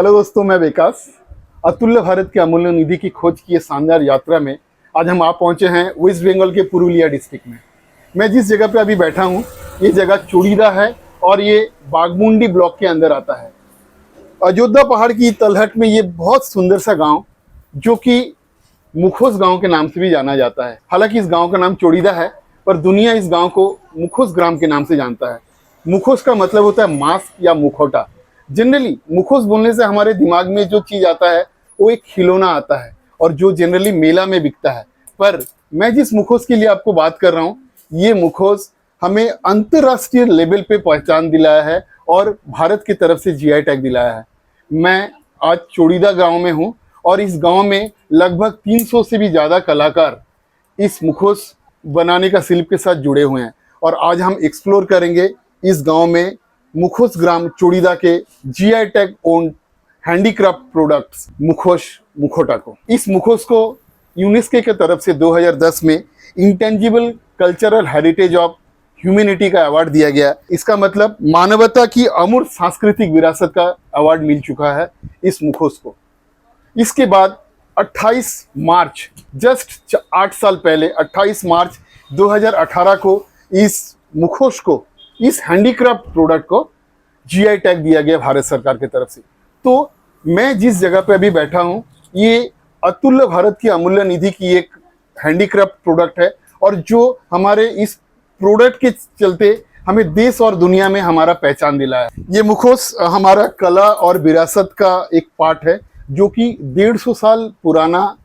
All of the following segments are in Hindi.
हेलो दोस्तों, मैं विकास। अतुल्य भारत के अमूल्य निधि की खोज की ये शानदार यात्रा में आज हम आप पहुंचे हैं वेस्ट बंगाल के पुरुलिया डिस्ट्रिक्ट में। मैं जिस जगह पे अभी बैठा हूं, ये जगह चूड़ीदा है और ये बाघमुंडी ब्लॉक के अंदर आता है। अयोध्या पहाड़ की तलहट में ये बहुत सुंदर सा गांव, जो कि मुखोस गांव के नाम से भी जाना जाता है। हालांकि इस गांव का नाम चूड़ीदा है, पर दुनिया इस गांव को मुखोस ग्राम के नाम से जानता है। मुखोस का मतलब होता है मास्क या मुखौटा। जनरली मुखोस बोलने से हमारे दिमाग में जो चीज आता है वो एक खिलौना आता है, और जो जनरली मेला में बिकता है। पर मैं जिस मुखोस के लिए आपको बात कर रहा हूँ, ये मुखोस हमें अंतर्राष्ट्रीय लेवल पे पहचान दिलाया है और भारत की तरफ से जीआई टैग दिलाया है। मैं आज चूड़ीदा गांव में हूँ और इस गांव में लगभग 300 से भी ज़्यादा कलाकार इस मुखोस बनाने का शिल्प के साथ जुड़े हुए हैं। और आज हम एक्सप्लोर करेंगे इस गांव में मुखोस ग्राम चूड़ीदा के GI tag owned handicraft products मुखोटा को। इस मुखोस को यूनेस्को की तरफ से 2010 में intangible cultural heritage of humanity का अवार्ड दिया गया। इसका मतलब मानवता की अमूर्त सांस्कृतिक विरासत का अवार्ड मिल चुका है इस मुखोस को। इसके बाद 28 मार्च, जस्ट 8 साल पहले 28 मार्च 2018 को इस मुखोस को, इस हैंडीक्राफ्ट प्रोडक्ट को जीआई टैग दिया गया भारत सरकार की तरफ से। तो मैं जिस जगह पे अभी बैठा हूँ, ये अतुल्य भारत की अमूल्य निधि की एक हैंडीक्राफ्ट प्रोडक्ट है, और जो हमारे इस प्रोडक्ट के चलते हमें देश और दुनिया में हमारा पहचान दिलाया है। ये मुखोस हमारा कला और विरासत का एक पार्ट है, जो कि 150 साल पुराना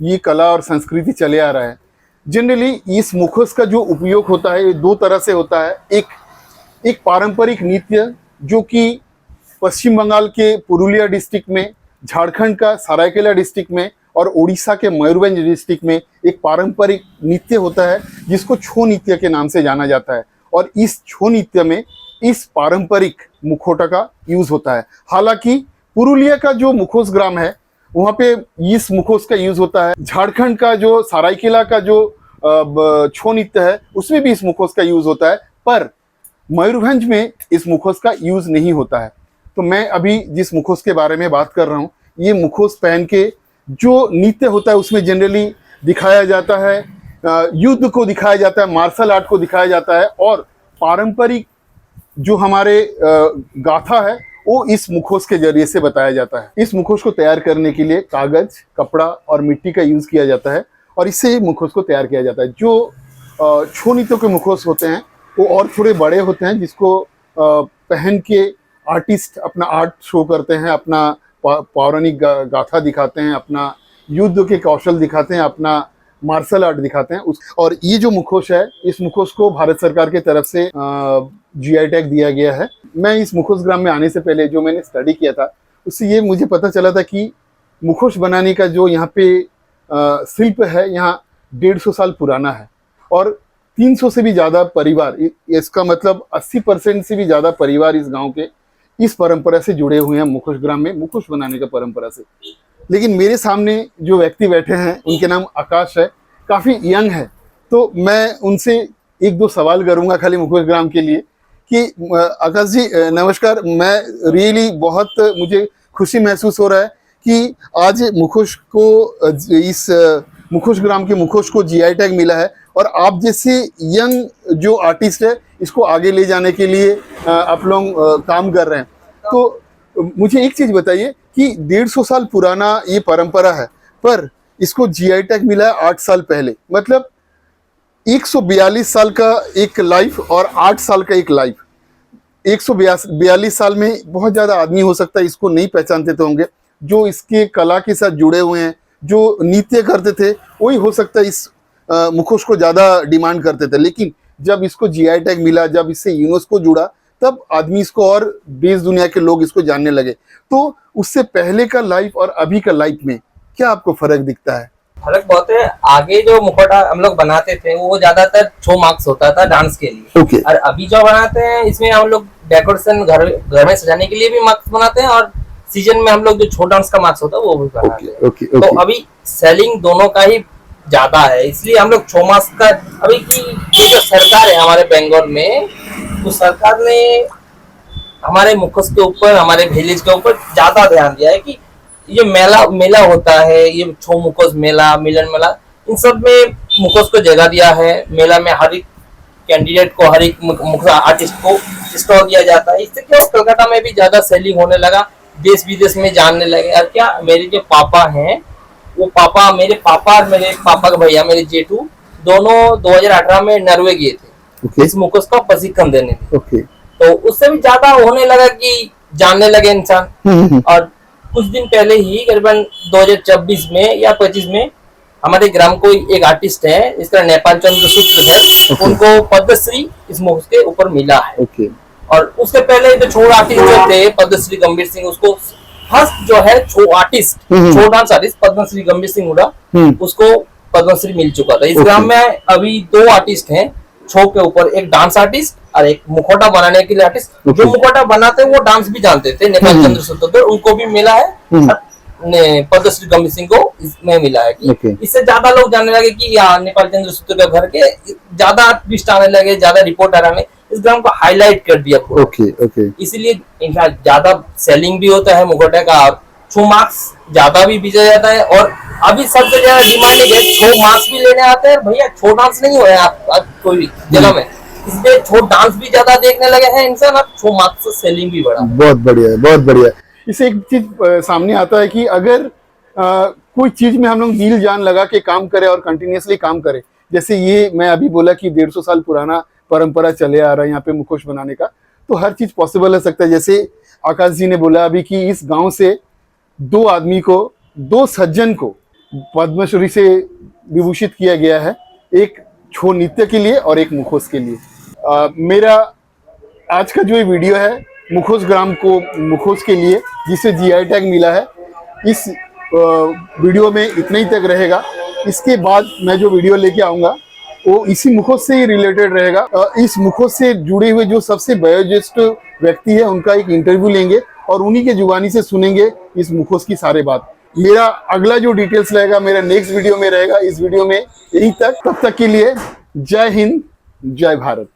ये कला और संस्कृति चले आ रहा है। जनरली इस मुखोस का जो उपयोग होता है, ये 2 तरह से होता है। एक पारंपरिक नृत्य, जो कि पश्चिम बंगाल के पुरुलिया डिस्ट्रिक्ट में, झारखंड का सरायकेला डिस्ट्रिक्ट में और उड़ीसा के मयूरभंज डिस्ट्रिक्ट में एक पारंपरिक नृत्य होता है, जिसको छो नृत्य के नाम से जाना जाता है। और इस छो नृत्य में इस पारंपरिक मुखौटा का यूज होता है। हालांकि पुरुलिया का जो मुखोस ग्राम है, वहाँ पे इस मुखोस का यूज होता है। झारखंड का जो सरायकेला का जो छो नृत्य है, उसमें भी इस मुखोस का यूज होता है, पर मयूरभंज में इस मुखोस का यूज नहीं होता है। तो मैं अभी जिस मुखोस के बारे में बात कर रहा हूँ, ये मुखोस पहन के जो नृत्य होता है उसमें जनरली दिखाया जाता है, युद्ध को दिखाया जाता है, मार्शल आर्ट को दिखाया जाता है, और पारंपरिक जो हमारे गाथा है वो इस मुखोस के जरिए से बताया जाता है। इस मुखोस को तैयार करने के लिए कागज, कपड़ा और मिट्टी का यूज किया जाता है, और इससे ये मुखोस को तैयार किया जाता है। जो छो नृत्य के मुखोस होते हैं वो और थोड़े बड़े होते हैं, जिसको पहन के आर्टिस्ट अपना आर्ट शो करते हैं, अपना पौराणिक गाथा दिखाते हैं, अपना युद्ध के कौशल दिखाते हैं, अपना मार्शल आर्ट दिखाते हैं। और ये जो मुखोस है, इस मुखोस को भारत सरकार की तरफ से जीआई टैग दिया गया है। मैं इस मुखोस ग्राम में आने से पहले जो मैंने स्टडी किया था, उससे ये मुझे पता चला था कि मुखोस बनाने का जो यहाँ पे शिल्प है, यहाँ 150 साल पुराना है, और 300 से भी ज़्यादा परिवार, इसका मतलब 80% से भी ज़्यादा परिवार इस गांव के इस परंपरा से जुड़े हुए हैं, मुखोस ग्राम में मुखोस बनाने का परंपरा से। लेकिन मेरे सामने जो व्यक्ति बैठे हैं, उनके नाम आकाश है, काफ़ी यंग है। तो मैं उनसे 1-2 सवाल करूंगा खाली मुखोस ग्राम के लिए कि आकाश जी नमस्कार। मैं रियली बहुत मुझे खुशी महसूस हो रहा है कि आज मुखोस को, इस मुखोस ग्राम के मुखोस को जीआई टैग मिला है, और आप जैसे यंग जो आर्टिस्ट है, इसको आगे ले जाने के लिए आप लोग काम कर रहे हैं। तो मुझे एक चीज़ बताइए कि 150 साल पुराना ये परंपरा है, पर इसको जीआई टैग मिला है 8 साल पहले। मतलब 142 साल का एक लाइफ और 8 साल का एक लाइफ। 142 साल में बहुत ज़्यादा आदमी हो सकता है इसको नहीं पहचानते तो होंगे, जो इसके कला के साथ जुड़े हुए हैं, जो नृत्य करते थे, वही हो सकता है इस मुखोस को ज़्यादा डिमांड करते थे। लेकिन जब इसको जीआई टैग मिला, जब इससे यूनेस्को जुड़ा, तब आदमी इसको और देश दुनिया के लोग इसको जानने लगे। तो उससे पहले का लाइफ और अभी का लाइफ में क्या आपको फर्क दिखता है? फर्क बहुत है। आगे जो मुखौटा हम लोग बनाते थे वो ज्यादातर छो मार्क्स होता था डांस के लिए। Okay. और अभी जो बनाते हैं इसमें हम लोग डेकोरेशन घर में सजाने के लिए भी मार्क्स बनाते हैं, और सीजन में हम लोग जो छो डांस का मार्क्स होता है वो भी बनाते हैं। Okay. तो अभी सेलिंग दोनों का ही ज्यादा है, इसलिए हम लोग छो मार्क्स का अभी की जो सरकार है हमारे बंगाल में, तो सरकार ने हमारे मुखोस के ऊपर, हमारे विलेज के ऊपर ज्यादा ध्यान दिया है कि ये मेला मेला होता है, ये छो मुखोस मेला, मिलन मेला, इन सब में मुखोस को जगह दिया है। मेला में हर एक कैंडिडेट को, हर एक मुखोस आर्टिस्ट को स्टॉल दिया जाता है। इससे क्या कोलकाता में भी ज्यादा सेलिंग होने लगा, देश विदेश में जानने लगे। और क्या मेरे जो पापा हैं, वो पापा, मेरे पापा और मेरे पापा के भैया, मेरे जेठू, दोनों 2018 में नॉर्वे गए थे इस मुखोस का प्रशिक्षण देने के। तो उससे भी ज्यादा होने लगा कि जानने लगे इंसान। और कुछ दिन पहले ही करीबन 2024 में या 25 में हमारे ग्राम को एक आर्टिस्ट है, इसका नेपाल चंद्र सूत्रधर, उनको पद्मश्री इस मुखोस के ऊपर मिला है। और उससे पहले जो छो आर्टिस्ट जो थे पद्मश्री गंभीर सिंह, उसको फर्स्ट जो है छो आर्टिस्ट, छो डांस आर्टिस्ट पद्मश्री गंभीर सिंह हुडा, उसको पद्मश्री मिल चुका था। इस ग्राम में अभी 2 आर्टिस्ट हैं छो के ऊपर, एक डांस आर्टिस्ट और एक मुखौटा बनाने के लिए आर्टिस्ट। जो मुखौटा बनाते वो डांस भी जानते थे, नेपाल चंद्र सूत्रधर, उनको भी मिला है। पद्मश्री गंभीर सिंह को इसमें मिला है कि इससे ज्यादा लोग जानने लगे कि यहाँ नेपाल चंद्र सूत्रधर घर के ज्यादा ट्विस्ट आने लगे, ज्यादा रिपोर्टर आने, इस ग्राम को हाईलाइट कर दिया पूरा। इसीलिए ज्यादा सेलिंग भी होता है मुखौटे का, और छो मार्क्स ज्यादा भी बेचा जाता है। और अभी सबसे ज्यादा डिमांडिंग है, छो मार्क्स भी लेने आते हैं भैया, छो डांस नहीं हो रहा है आप कोई भी जगह में, इसलिए छो डांस भी ज्यादा देखने लगे हैं इंसान, अब छो मार्क्स से सेलिंग भी बढ़ा। बहुत बढ़िया है, बहुत बढ़िया है। इससे एक चीज सामने आता है कि अगर कोई चीज में हम लोग दिल जान लगा के काम करें और कंटिन्यूअसली काम करें, जैसे ये मैं अभी बोला कि 150 साल पुराना परंपरा चले आ रहा है यहाँ पे मुखोश बनाने का, तो हर चीज पॉसिबल हो सकता है। जैसे आकाश जी ने बोला अभी कि इस गांव से 2 आदमी को, 2 सज्जन को पद्मश्री से विभूषित किया गया है, एक छो नृत्य के लिए और एक मुखोस के लिए। मेरा आज का जो ये वीडियो है मुखोस ग्राम को, मुखोस के लिए जिसे जीआई टैग मिला है, इस वीडियो में इतना ही तक रहेगा। इसके बाद मैं जो वीडियो लेके आऊँगा वो इसी मुखोस से ही रिलेटेड रहेगा। इस मुखोस से जुड़े हुए जो सबसे वयोज्येष्ठ व्यक्ति है उनका एक इंटरव्यू लेंगे और उन्हीं के जुबानी से सुनेंगे इस मुखोस की सारे बात। मेरा अगला जो डिटेल्स रहेगा मेरा नेक्स्ट वीडियो में रहेगा। इस वीडियो में यही तक, तब तक के लिए जय हिंद, जय भारत।